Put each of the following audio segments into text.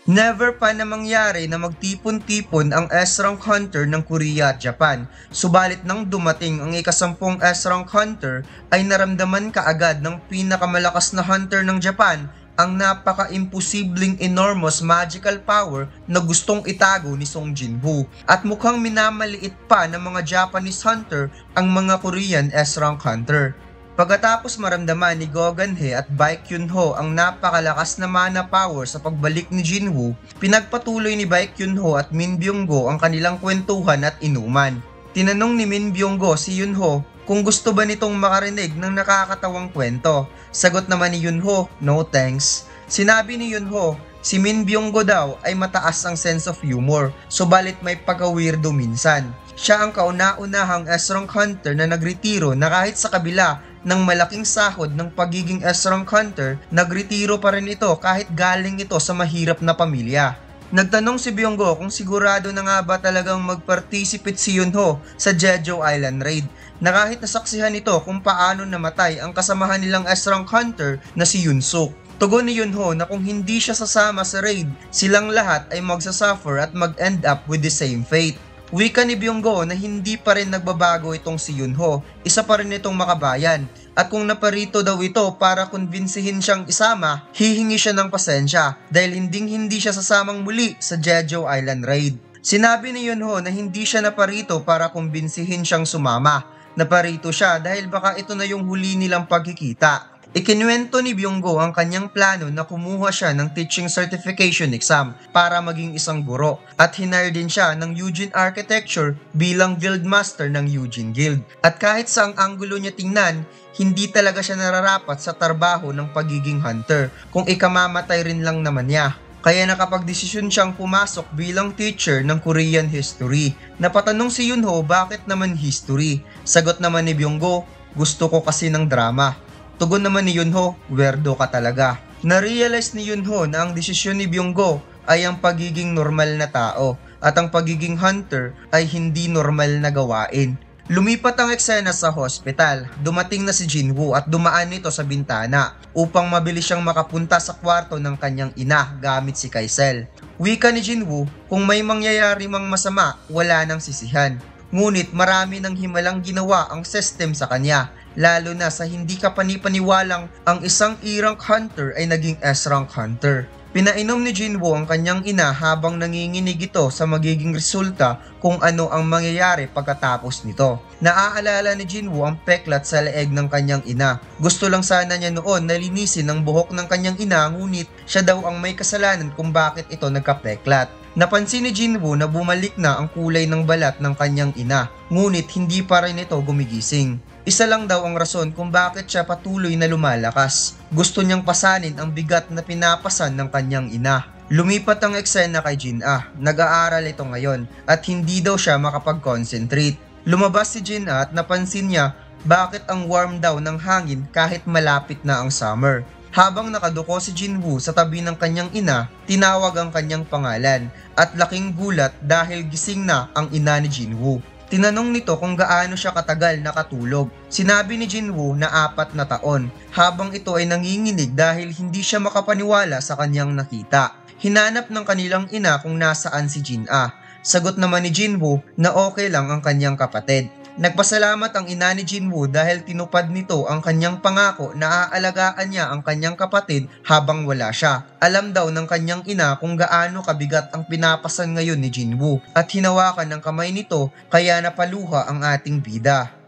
Never pa na mangyari na magtipon-tipon ang S-Rank Hunter ng Korea at Japan. Subalit nang dumating ang ika-10 S-Rank Hunter ay naramdaman kaagad ng pinakamalakas na hunter ng Japan ang napaka-imposibleng enormous magical power na gustong itago ni Song Jinwoo. At mukhang minamaliit pa ng mga Japanese hunter ang mga Korean S-Rank Hunter. Pagkatapos maramdaman ni Go Geun-hye at Baek Kyun-ho ang napakalakas na mana power sa pagbalik ni Jinwoo, pinagpatuloy ni Baek Kyun-ho at Min Byung-go ang kanilang kwentuhan at inuman. Tinanong ni Min Byung-go si Yun-ho kung gusto ba nitong makarinig ng nakakatawang kwento. Sagot naman ni Yun-ho, no thanks. Sinabi ni Yun-ho, si Min Byung-go daw ay mataas ang sense of humor, subalit may pagka-weirdo minsan. Siya ang kauna-unahang S-Rank Hunter na nagretiro na kahit sa kabila ng malaking sahod ng pagiging S-Rank Hunter, nagretiro pa rin ito kahit galing ito sa mahirap na pamilya. Nagtanong si Byung-go kung sigurado na nga ba talagang mag-participate si Yun-ho sa Jeju Island Raid, na kahit nasaksihan ito kung paano namatay ang kasamahan nilang S-Rank Hunter na si Yoon-suk. Tugon ni Yun-ho na kung hindi siya sasama sa raid, silang lahat ay magsasuffer at mag-end up with the same fate. Wika ni Byung-go na hindi pa rin nagbabago itong si Yun-ho, isa pa rin itong makabayan. At kung naparito daw ito para kumbinsihin siyang isama, hihingi siya ng pasensya dahil hindi siya sasamang muli sa Jeju Island Raid. Sinabi ni Yun-ho na hindi siya naparito para kumbinsihin siyang sumama. Naparito siya dahil baka ito na yung huli nilang pagkikita. Ikinuwento ni Byung-go ang kanyang plano na kumuha siya ng teaching certification exam para maging isang guro at hinire din siya ng Eugene Architecture bilang guild master ng Eugene Guild. At kahit saang anggulo niya tingnan, hindi talaga siya nararapat sa trabaho ng pagiging hunter kung ikamamatay rin lang naman niya. Kaya nakapagdesisyon siyang pumasok bilang teacher ng Korean history. Napatanong si Yun-ho bakit naman history. Sagot naman ni Byung-go, gusto ko kasi ng drama. Tugon naman ni Yun-ho, werdo ka talaga. Na-realize ni Yun-ho na ang desisyon ni Byung-go ay ang pagiging normal na tao at ang pagiging hunter ay hindi normal na gawain. Lumipat ang eksena sa hospital. Dumating na si Jinwoo at dumaan nito sa bintana upang mabilis siyang makapunta sa kwarto ng kanyang ina gamit si Kaisel. Wika ni Jinwoo, kung may mangyayari mang masama, wala nang sisihan. Ngunit marami ng himalang ginawa ang system sa kanya, lalo na sa hindi kapanipaniwalang ang isang E-Rank Hunter ay naging S-Rank Hunter. Pinainom ni Jinwoo ang kanyang ina habang nanginginig ito sa magiging resulta kung ano ang mangyayari pagkatapos nito. Naaalala ni Jinwoo ang peklat sa leeg ng kanyang ina. Gusto lang sana niya noon na linisin ang buhok ng kanyang ina, ngunit siya daw ang may kasalanan kung bakit ito nagkapeklat. Napansin ni Jinwoo na bumalik na ang kulay ng balat ng kanyang ina, ngunit hindi pa rin ito gumigising. Isa lang daw ang rason kung bakit siya patuloy na lumalakas. Gusto niyang pasanin ang bigat na pinapasan ng kanyang ina. Lumipat ang eksena kay Jin-ah. Nag-aaral ito ngayon at hindi daw siya makapag-concentrate. Lumabas si Jin-ah at napansin niya bakit ang warm daw ng hangin kahit malapit na ang summer. Habang nakaduko si Jinwoo sa tabi ng kanyang ina, tinawag ang kanyang pangalan at laking gulat dahil gising na ang ina ni Jinwoo. Tinanong nito kung gaano siya katagal nakatulog. Sinabi ni Jinwoo na 4 na taon, habang ito ay nanginginig dahil hindi siya makapaniwala sa kanyang nakita. Hinanap ng kanilang ina kung nasaan si Jin-ah. Sagot naman ni Jinwoo na okay lang ang kanyang kapatid. Nagpasalamat ang ina ni Jinwoo dahil tinupad nito ang kanyang pangako na aalagaan niya ang kanyang kapatid habang wala siya. Alam daw ng kanyang ina kung gaano kabigat ang pinapasan ngayon ni Jinwoo at hinawakan ng kamay nito kaya napaluha ang ating bida.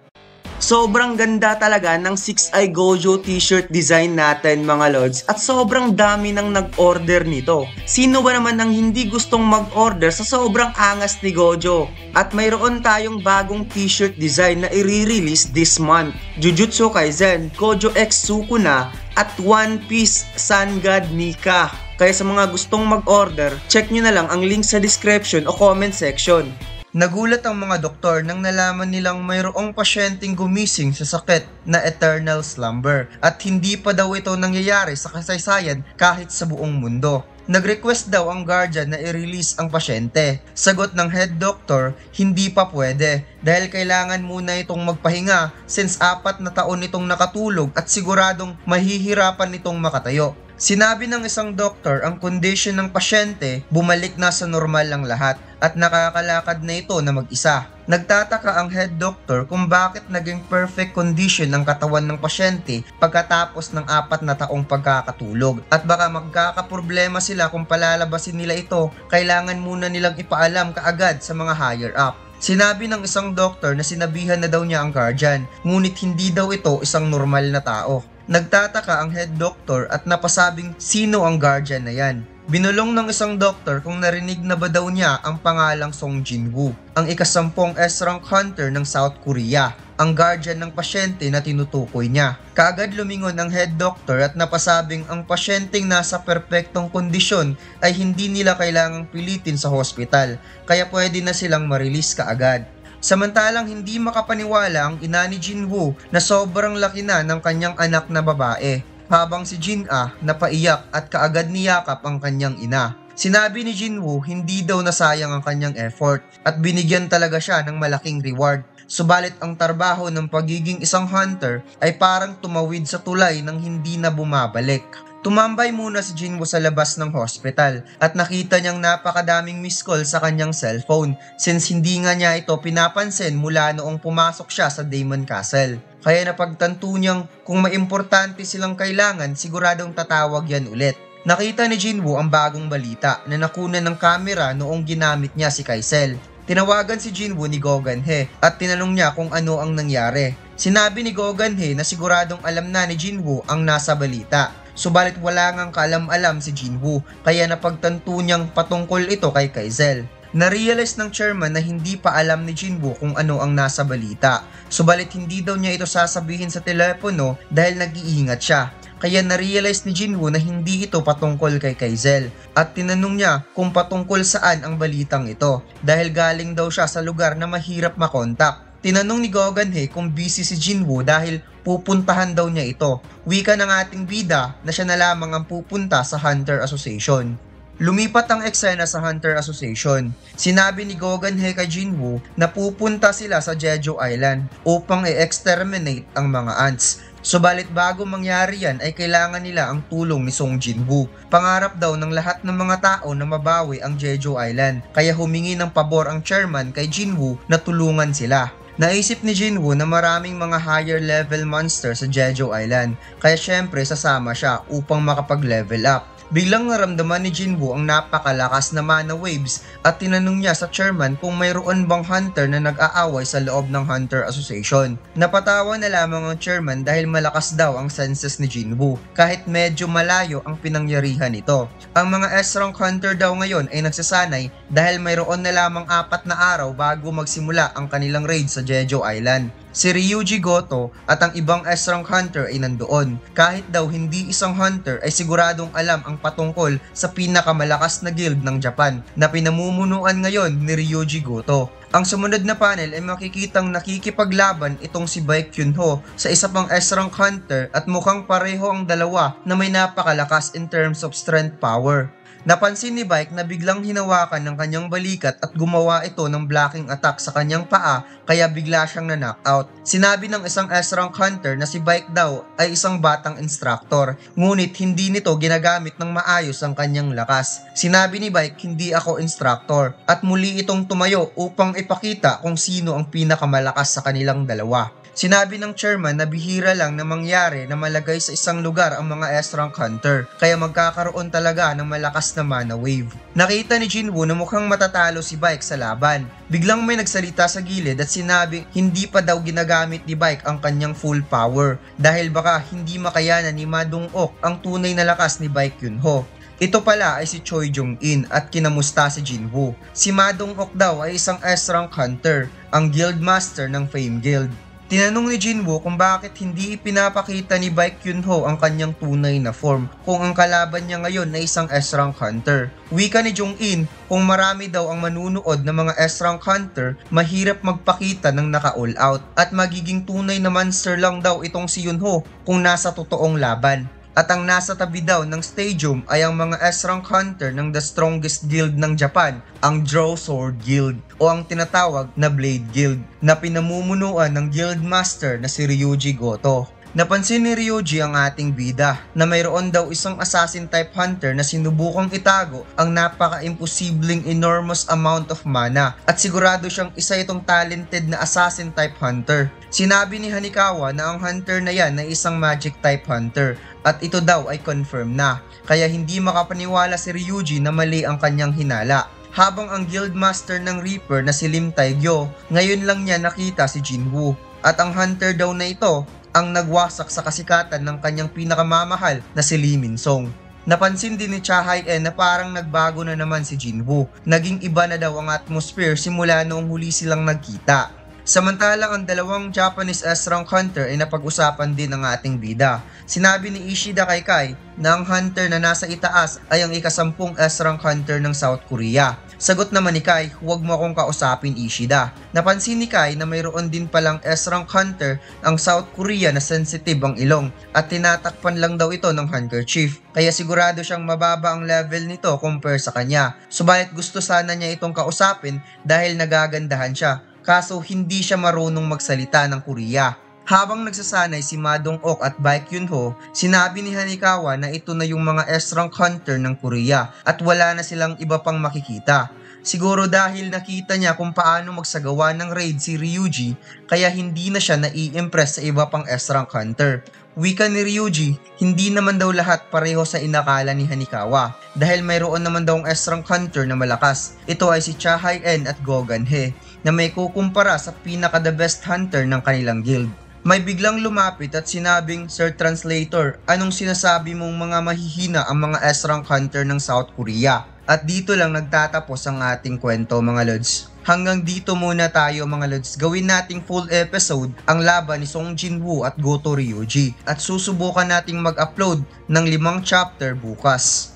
Sobrang ganda talaga ng 6eye Gojo t-shirt design natin mga lods at sobrang dami nang nag-order nito. Sino ba naman ang hindi gustong mag-order sa sobrang angas ni Gojo? At mayroon tayong bagong t-shirt design na i-release this month. Jujutsu Kaisen, Gojo X Sukuna at One Piece Sun God Nika. Kaya sa mga gustong mag-order, check nyo na lang ang link sa description o comment section. Nagulat ang mga doktor nang nalaman nilang mayroong pasyenteng gumising sa sakit na eternal slumber at hindi pa daw ito nangyayari sa kasaysayan kahit sa buong mundo. Nag-request daw ang guardian na i-release ang pasyente. Sagot ng head doctor, hindi pa pwede dahil kailangan muna itong magpahinga since 4 na taon itong nakatulog at siguradong mahihirapan itong makatayo. Sinabi ng isang doktor ang kondisyon ng pasyente, bumalik na sa normal lang lahat at nakakalakad na ito na mag-isa. Nagtataka ang head doctor kung bakit naging perfect condition ang katawan ng pasyente pagkatapos ng 4 na taong pagkakatulog. At baka magkakaproblema sila kung palalabasin nila ito, kailangan muna nilang ipaalam kaagad sa mga higher up. Sinabi ng isang doktor na sinabihan na daw niya ang guardian, ngunit hindi daw ito isang normal na tao. Nagtataka ang head doctor at napasabing sino ang guardian na yan. Binulong ng isang doktor kung narinig na ba daw niya ang pangalang Song Jin-woo, ang ika-10 S-rank hunter ng South Korea, ang guardian ng pasyente na tinutukoy niya. Kaagad lumingon ang head doctor at napasabing ang pasyenteng nasa perpektong kondisyon ay hindi nila kailangang pilitin sa hospital, kaya pwede na silang ma-release kaagad. Samantalang hindi makapaniwala ang ina ni Jin-woo na sobrang laki na ng kanyang anak na babae, habang si Jin-ah napaiyak at kaagad niyakap ang kanyang ina. Sinabi ni Jin-woo hindi daw nasayang ang kanyang effort at binigyan talaga siya ng malaking reward. Subalit ang trabaho ng pagiging isang hunter ay parang tumawid sa tulay ng hindi na bumabalik. Tumambay muna si Jin-woo sa labas ng hospital at nakita niyang napakadaming missed call sa kanyang cellphone since hindi nga niya ito pinapansin mula noong pumasok siya sa Daemon Castle. Kaya napagtanto niyang kung maimportante silang kailangan, siguradong tatawag yan ulit. Nakita ni Jin-woo ang bagong balita na nakunan ng kamera noong ginamit niya si Kaisel. Tinawagan si Jin-woo ni Go Gan-hye at tinanong niya kung ano ang nangyari. Sinabi ni Go Gan-hye na siguradong alam na ni Jin-woo ang nasa balita. Subalit wala ngang kaalam-alam si Jin-woo, kaya napagtanto niyang patungkol ito kay Kaisel. Narealize ng chairman na hindi pa alam ni Jin-woo kung ano ang nasa balita. Subalit hindi daw niya ito sasabihin sa telepono dahil nag-iingat siya. Kaya narealize ni Jin-woo na hindi ito patungkol kay Kaisel at tinanong niya kung patungkol saan ang balitang ito dahil galing daw siya sa lugar na mahirap makontak. Tinanong ni Go Gan-hye kung busy si Jin-woo dahil pupuntahan daw niya ito. Wika ng ating bida na siya na lamang ang pupunta sa Hunter Association. Lumipat ang eksena sa Hunter Association. Sinabi ni Go Gan-hye kay Jin-woo na pupunta sila sa Jeju Island upang i-exterminate ang mga ants. Subalit bago mangyari yan ay kailangan nila ang tulong ni Song Jin-woo. Pangarap daw ng lahat ng mga tao na mabawi ang Jeju Island, kaya humingi ng pabor ang chairman kay Jin-woo na tulungan sila. Naisip ni Jin-woo na maraming mga higher level monster sa Jeju Island, kaya syempre sasama siya upang makapag-level up. Biglang naramdaman ni Jin-woo ang napakalakas na mana waves at tinanong niya sa chairman kung mayroon bang hunter na nag-aaway sa loob ng Hunter Association. Napatawa na lamang ang chairman dahil malakas daw ang senses ni Jin-woo kahit medyo malayo ang pinangyarihan nito. Ang mga S-rank hunter daw ngayon ay nagsasanay dahil mayroon na lamang 4 na araw bago magsimula ang kanilang raid sa Jeju Island. Si Ryuji Goto at ang ibang S-rank hunter ay nandoon. Kahit daw hindi isang hunter ay siguradong alam ang patungkol sa pinakamalakas na guild ng Japan na pinamumunuan ngayon ni Ryuji Goto. Ang sumunod na panel ay makikitang nakikipaglaban itong si Baek Kyun-ho sa isa pang S-rank hunter at mukhang pareho ang dalawa na may napakalakas in terms of strength power. Napansin ni Baek na biglang hinawakan ng kanyang balikat at gumawa ito ng blocking attack sa kanyang paa kaya bigla siyang na-knockout. Sinabi ng isang S-rank hunter na si Baek daw ay isang batang instructor, ngunit hindi nito ginagamit ng maayos ang kanyang lakas. Sinabi ni Baek, hindi ako instructor, at muli itong tumayo upang ipakita kung sino ang pinakamalakas sa kanilang dalawa. Sinabi ng chairman na bihira lang na mangyari na malagay sa isang lugar ang mga S-rank hunter, kaya magkakaroon talaga ng malakas na mana wave. Nakita ni Jin-woo na mukhang matatalo si Baek sa laban. Biglang may nagsalita sa gilid at sinabi hindi pa daw ginagamit ni Baek ang kanyang full power dahil baka hindi makayanan ni Ma Dong-ok ang tunay na lakas ni Baek Kyun-ho. Ito pala ay si Choi Jong-in at kinamusta si Jin-woo. Si Ma Dong-ok daw ay isang S-rank hunter, ang guild master ng Fame Guild. Tinanong ni Jin-woo kung bakit hindi ipinapakita ni Baek Kyun-ho ang kanyang tunay na form kung ang kalaban niya ngayon ay isang S-rank hunter. Wika ni Jong-in, kung marami daw ang manunood ng mga S-rank hunter, mahirap magpakita ng naka-all out at magiging tunay na monster lang daw itong si Yun-ho kung nasa totoong laban. At ang nasa tabi daw ng stadium ay ang mga S-rank hunter ng the strongest guild ng Japan, ang Draw Sword Guild o ang tinatawag na Blade Guild na pinamumunuan ng guild master na si Ryuji Goto. Napansin ni Ryuji ang ating bida na mayroon daw isang assassin type hunter na sinubukang itago ang napaka-imposibleng enormous amount of mana at sigurado siyang isa itong talented na assassin type hunter. Sinabi ni Hanikawa na ang hunter na yan ay isang magic type hunter at ito daw ay confirm na, kaya hindi makapaniwala si Ryuji na mali ang kanyang hinala. Habang ang guildmaster ng Reaper na si Lim Taegyo, ngayon lang niya nakita si Jinwoo at ang hunter daw na ito ang nagwasak sa kasikatan ng kanyang pinakamamahal na si Lee Min-song. Napansin din ni Cha Hae-in na parang nagbago na naman si Jinwoo. Naging iba na daw ang atmosphere simula noong huli silang nagkita. Samantalang ang dalawang Japanese S-rank hunter ay napag-usapan din ng ating bida. Sinabi ni Ishida kay Kai na ang hunter na nasa itaas ay ang ika-10 S-rank hunter ng South Korea. Sagot naman ni Kai, huwag mo akong kausapin Ishida. Napansin ni Kai na mayroon din palang S-rank hunter ang South Korea na sensitive ang ilong at tinatakpan lang daw ito ng handkerchief. Kaya sigurado siyang mababa ang level nito compare sa kanya. Subalit gusto sana niya itong kausapin dahil nagagandahan siya. Kaso hindi siya marunong magsalita ng Korea. Habang nagsasanay si Ma Dong-ok at Baek Yun-ho, sinabi ni Hanikawa na ito na yung mga S-rank hunter ng Korea at wala na silang iba pang makikita. Siguro dahil nakita niya kung paano magsagawa ng raid si Ryuji kaya hindi na siya nai-impress sa iba pang S-rank hunter. Wika ni Ryuji, hindi naman daw lahat pareho sa inakala ni Hanikawa dahil mayroon naman daw ang S-rank hunter na malakas. Ito ay si Cha Hae-in at Go Gan-hye na may kukumpara sa pinaka-the best hunter ng kanilang guild. May biglang lumapit at sinabing, Sir Translator, anong sinasabi mong mga mahihina ang mga S-rank hunter ng South Korea? At dito lang nagtatapos ang ating kwento mga lods. Hanggang dito muna tayo mga lods. Gawin nating full episode ang laban ni Song Jinwoo at Goto Ryuji at susubukan nating mag-upload ng 5 chapter bukas.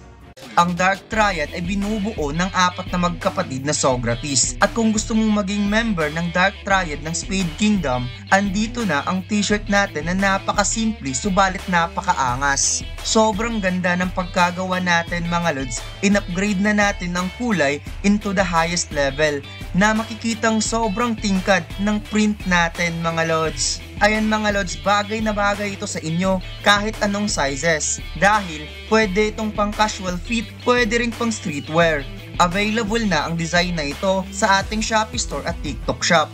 Ang Dark Triad ay binubuo ng 4 na magkapatid na Socrates. At kung gusto mong maging member ng Dark Triad ng Spade Kingdom, andito na ang t-shirt natin na napakasimple subalit napakaangas. Sobrang ganda ng pagkagawa natin mga lods. In-upgrade na natin ng kulay into the highest level na makikitang sobrang tingkad ng print natin mga lods. Ayan mga lods, bagay na bagay ito sa inyo kahit anong sizes dahil pwede itong pang casual fit, pwede rin pang streetwear. Available na ang design na ito sa ating Shopee store at TikTok shop.